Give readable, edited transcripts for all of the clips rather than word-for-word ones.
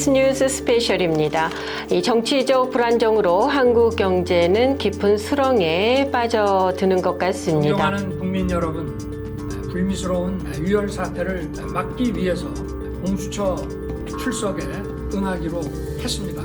KBS 뉴스 스페셜입니다. 이 정치적 불안정으로 한국 경제는 깊은 수렁에 빠져드는 것 같습니다. 존경하는 국민 여러분, 불미스러운 유혈 사태를 막기 위해서 공수처 출석에 응하기로 했습니다.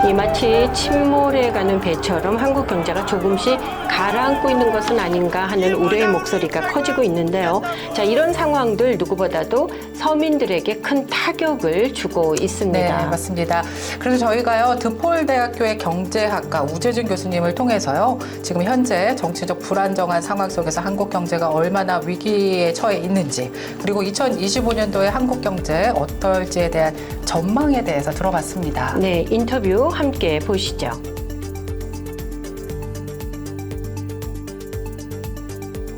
이 마치 침몰해가는 배처럼 한국 경제가 조금씩 가라앉고 있는 것은 아닌가 하는 우려의 목소리가 커지고 있는데요. 자, 이런 상황들 누구보다도 서민들에게 큰 타격을 주고 있습니다. 네, 맞습니다. 그래서 저희가요, 드폴 대학교의 경제학과 우재준 교수님을 통해서요, 지금 현재 정치적 불안정한 상황 속에서 한국 경제가 얼마나 위기에 처해 있는지, 그리고 2025년도에 한국 경제 어떨지에 대한 전망에 대해서 들어봤습니다. 네, 인터뷰 함께 보시죠.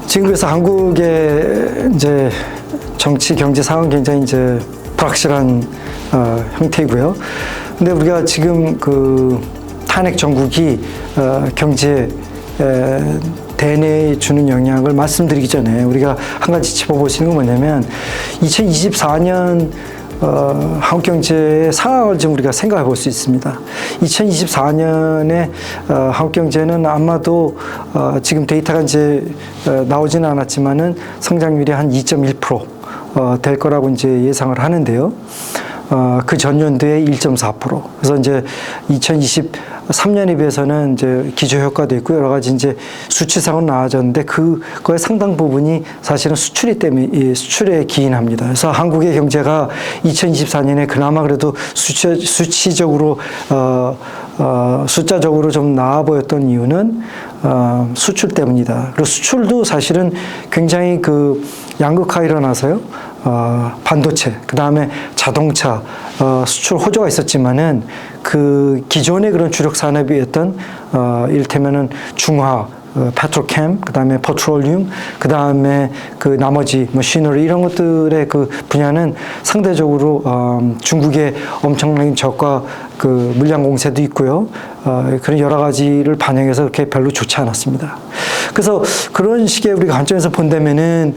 지금 그래서 한국의 이제 정치 경제 상황 굉장히 이제 불확실한 형태이고요. 근데 우리가 지금 그 탄핵 정국이 경제 대내에 주는 영향을 말씀드리기 전에 우리가 한 가지 짚어볼 수 있는 건 뭐냐면 2024년 한국 경제의 상황을 좀 우리가 생각해 볼 수 있습니다. 2024년에 한국 경제는 아마도 지금 데이터가 이제 나오지는 않았지만은 성장률이 한 2.1% 될 거라고 이제 예상을 하는데요. 그 전년도에 1.4%. 그래서 이제 2023년에 비해서는 이제 기저효과도 있고 여러 가지 이제 수치상은 나아졌는데 그거의 상당 부분이 사실은 수출에 기인합니다. 그래서 한국의 경제가 2024년에 그나마 그래도 수치적으로 숫자적으로 좀 나아 보였던 이유는 수출 때문이다. 그리고 수출도 사실은 굉장히 그 양극화 일어나서요. 반도체, 그 다음에 자동차 수출 호조가 있었지만은 그 기존의 그런 주력 산업이었던 이를테면은 중화, 페트로캠, 그 다음에 페트롤륨, 그 다음에 그 나머지 머시너리 이런 것들의 그 분야는 상대적으로 중국의 엄청난 저가 그 물량 공세도 있고요. 그런 여러 가지를 반영해서 그렇게 별로 좋지 않았습니다. 그래서 그런 식의 우리가 관점에서 본다면은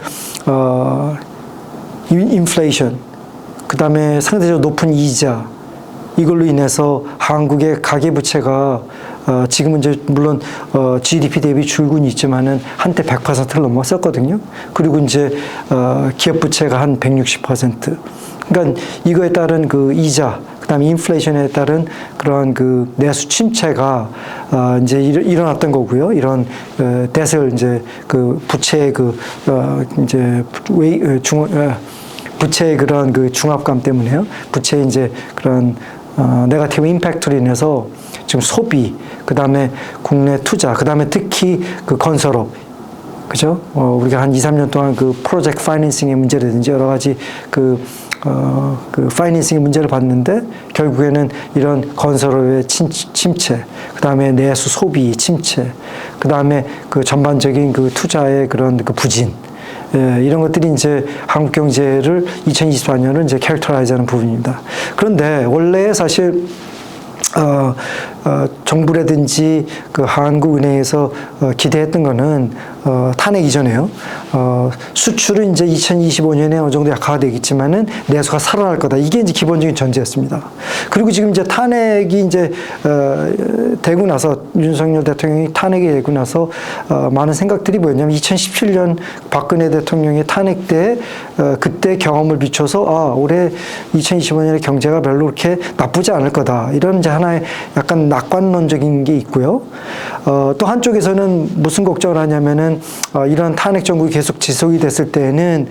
인플레이션, 그 다음에 상대적으로 높은 이자, 이걸로 인해서 한국의 가계부채가 지금은 이제 물론 GDP 대비 줄곤 있지만은 한때 100%를 넘었었거든요. 그리고 이제 기업 부채가 한 160%. 그러니까 이거에 따른 그 이자, 그다음에 인플레이션에 따른 그런 그 내수 침체가 이제 일어났던 거고요. 이런 뎃을 이제 그 부채의 그 이제 부채의 그런 그 중압감 때문에요. 부채의 이제 그런 네거티브 임팩트로 인해서 지금 소비, 그 다음에 국내 투자, 그 다음에 특히 그 건설업, 그죠? 우리가 한 2, 3년 동안 그 프로젝트 파이낸싱의 문제라든지 여러 가지 그 파이낸싱의 문제를 봤는데 결국에는 이런 건설업의 침체, 그 다음에 내수 소비 침체, 그 다음에 그 전반적인 그 투자의 그런 그 부진, 이런 것들이 이제 한국 경제를 2024년을 이제 캐릭터라이즈하는 부분입니다. 그런데 원래 사실 정부라든지 그 한국은행에서 기대했던 거는 탄핵 이전에요. 수출은 이제 2025년에 어느 정도 약화되겠지만은 내수가 살아날 거다. 이게 이제 기본적인 전제였습니다. 그리고 지금 이제 탄핵이 이제 되고 나서 윤석열 대통령이 탄핵이 되고 나서 많은 생각들이 뭐였냐면 2017년 박근혜 대통령의 탄핵 때 그때 경험을 비춰서 올해 2025년에 경제가 별로 그렇게 나쁘지 않을 거다. 이런 이제 하나의 약간 낙관론적인 게 있고요. 또 한쪽에서는 무슨 걱정을 하냐면은 이런 탄핵 정국이 계속 지속이 됐을 때에는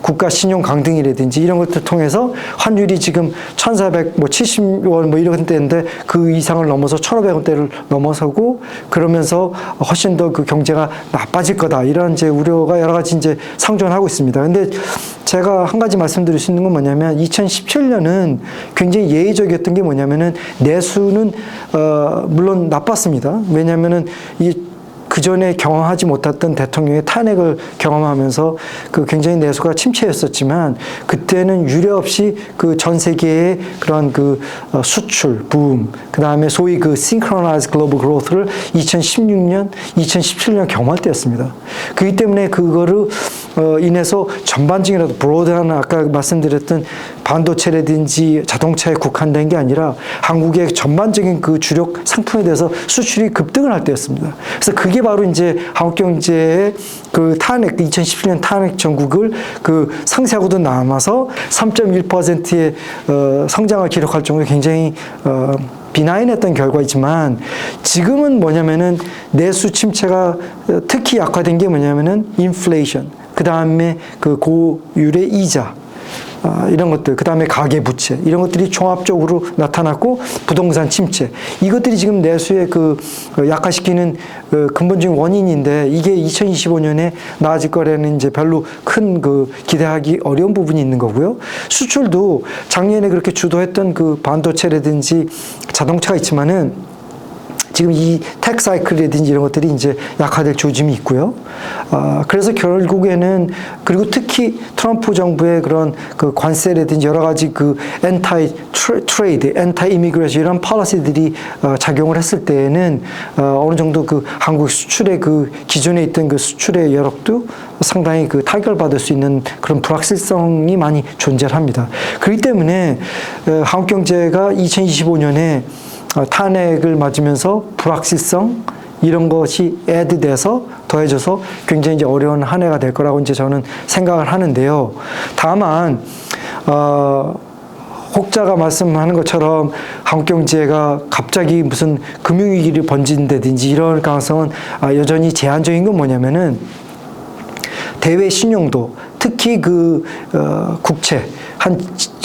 국가 신용 강등이라든지 이런 것들 통해서 환율이 지금 1,470원 뭐 이런 때인데 그 이상을 넘어서 1,500원대를 넘어서고 그러면서 훨씬 더 그 경제가 나빠질 거다. 이런 이제 우려가 여러 가지 이제 상존하고 있습니다. 근데 제가 한 가지 말씀드릴 수 있는 건 뭐냐면 2017년은 굉장히 예의적이었던 게 뭐냐면은 내수는 물론 나빴습니다. 왜냐하면은 그 그 전에 경험하지 못했던 대통령의 탄핵을 경험하면서 그 굉장히 내수가 침체였었지만 그때는 유례 없이 그 전 세계의 그런 그 수출 붐, 그 다음에 소위 그 synchronized global growth를 2016년, 2017년 경험할 때였습니다. 그렇기 때문에 그거를 인해서 전반적이라도 브로드한 아까 말씀드렸던 반도체라든지 자동차에 국한된 게 아니라 한국의 전반적인 그 주력 상품에 대해서 수출이 급등을 할 때였습니다. 그래서 그게 바로 이제 한국 경제의 그 탄핵, 2017년 탄핵 전국을 그 상세하고도 남아서 3.1%의 성장을 기록할 정도로 굉장히 비나인했던 결과이지만 지금은 뭐냐면은 내수 침체가 특히 약화된 게 뭐냐면은 인플레이션, 그 다음에 그 고율의 이자, 이런 것들, 그 다음에 가계부채, 이런 것들이 종합적으로 나타났고, 부동산 침체, 이것들이 지금 내수의 그 약화시키는 근본적인 원인인데, 이게 2025년에 나아질 거라는 이제 별로 큰 그 기대하기 어려운 부분이 있는 거고요. 수출도 작년에 그렇게 주도했던 그 반도체라든지 자동차가 있지만은 지금 이 텍 사이클이라든지 이런 것들이 이제 약화될 조짐이 있고요. 그래서 결국에는, 그리고 특히 트럼프 정부의 그런 그 관세라든지 여러 가지 그 엔타이 트레이드, 엔타이 이미그레이션 이런 policy들이 작용을 했을 때에는 어느 정도 그 한국 수출의 그 기존에 있던 그 수출의 여력도 상당히 그 타결받을 수 있는 그런 불확실성이 많이 존재합니다. 그렇기 때문에 한국 경제가 2025년에 탄핵을 맞으면서 불확실성 이런 것이 애드돼서 더해져서 굉장히 이제 어려운 한 해가 될 거라고 이제 저는 생각을 하는데요. 다만 혹자가 말씀하는 것처럼 한국 경제가 갑자기 무슨 금융위기를 번진다든지 이런 가능성은 여전히 제한적인 건 뭐냐면은 대외 신용도, 특히 그 국채,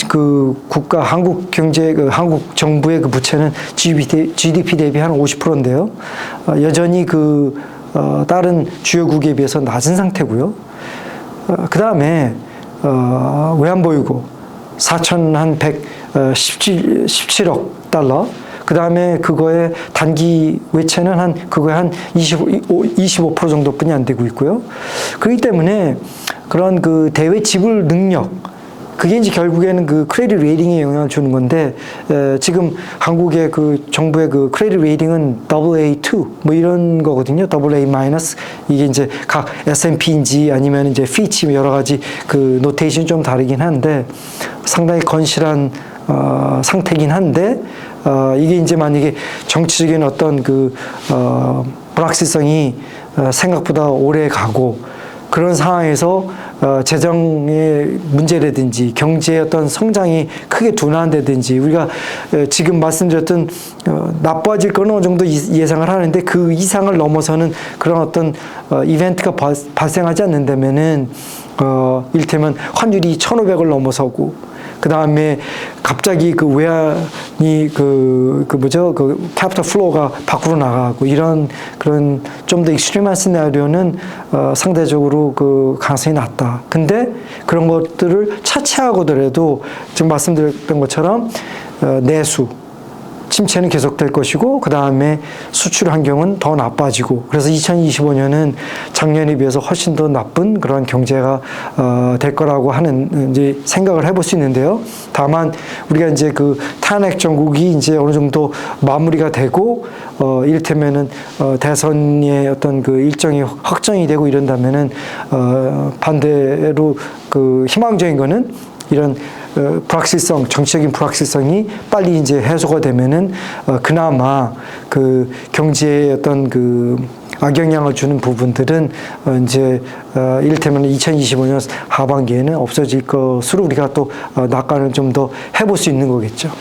그 국가 한국 경제, 그 한국 정부의 그 부채는 GDP 대비 한 50%인데요. 여전히 그 다른 주요국에 비해서 낮은 상태고요. 그 다음에 외환보유고 4,117억 달러. 그 다음에 그거의 단기 외채는 그거의 한 25% 정도뿐이 안 되고 있고요. 그렇기 때문에 그런 그 대외 지불 능력, 그게 이제 결국에는 그 크레딧 레이팅에 영향을 주는 건데, 지금 한국의 그 정부의 그 크레딧 레이팅은 AA2 뭐 이런 거거든요. AA 마이너스. 이게 이제 각 S&P인지 아니면 이제 피치 여러 가지 그 노테이션이 좀 다르긴 한데 상당히 건실한 상태긴 한데, 이게 이제 만약에 정치적인 어떤 그 불확실성이 생각보다 오래 가고, 그런 상황에서 재정의 문제라든지 경제의 어떤 성장이 크게 둔화한다든지, 우리가 지금 말씀드렸던 나빠질 거는 어느 정도 예상을 하는데 그 이상을 넘어서는 그런 어떤 이벤트가 발생하지 않는다면은 이를테면 환율이 1,500을 넘어서고, 그 다음에 갑자기 그 외환이 그 캐피털 플로우가 밖으로 나가고, 이런 그런 좀 더 익스트림한 시나리오는 상대적으로 그 가능성이 낮다. 근데 그런 것들을 차치하고더라도 지금 말씀드렸던 것처럼 내수 침체는 계속될 것이고, 그 다음에 수출 환경은 더 나빠지고, 그래서 2025년은 작년에 비해서 훨씬 더 나쁜 그런 경제가 될 거라고 하는 이제 생각을 해볼 수 있는데요. 다만 우리가 이제 그 탄핵 정국이 이제 어느 정도 마무리가 되고, 이를테면은 대선의 어떤 그 일정이 확정이 되고 이런다면은 반대로 그 희망적인 거는 이런 불확실성, 정치적인 불확실성이 빨리 이제 해소가 되면은 그나마 그 경제의 어떤 그 악영향을 주는 부분들은 이제 이를테면 2025년 하반기에는 없어질 것으로 우리가 또 낙관을 좀 더 해볼 수 있는 거겠죠.